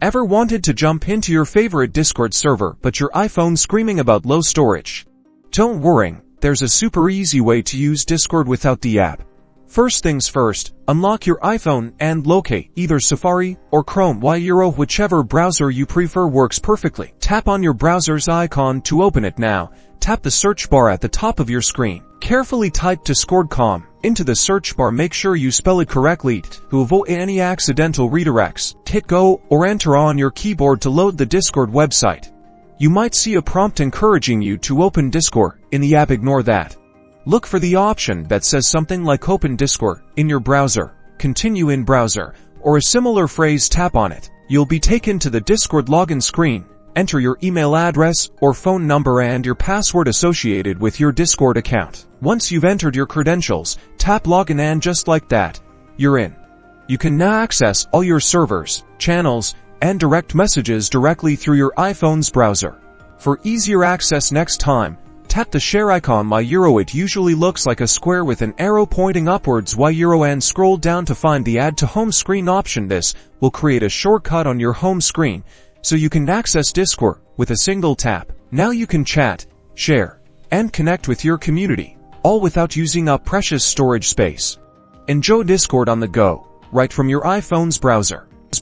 Ever wanted to jump into your favorite Discord server but your iPhone's screaming about low storage? Don't worry, there's a super easy way to use Discord without the app. First things first, unlock your iPhone and locate either Safari or Chrome whichever browser you prefer works perfectly. Tap on your browser's icon to open it now. Tap the search bar at the top of your screen. Carefully type Discord.com into the search bar. Make sure you spell it correctly to avoid any accidental redirects. Hit go or enter on your keyboard to load the Discord website. You might see a prompt encouraging you to open Discord. In the app, ignore that. Look for the option that says something like Open Discord in your browser, Continue in browser, or a similar phrase. Tap on it. You'll be taken to the Discord login screen. Enter your email address or phone number and your password associated with your Discord account. Once you've entered your credentials, tap Login and just like that, you're in. You can now access all your servers, channels, and direct messages directly through your iPhone's browser. For easier access next time, tap the share icon It usually looks like a square with an arrow pointing upwards and scroll down to find the Add to Home Screen option. This will create a shortcut on your home screen, so you can access Discord with a single tap. Now you can chat, share, and connect with your community, all without using up precious storage space. Enjoy Discord on the go, right from your iPhone's browser.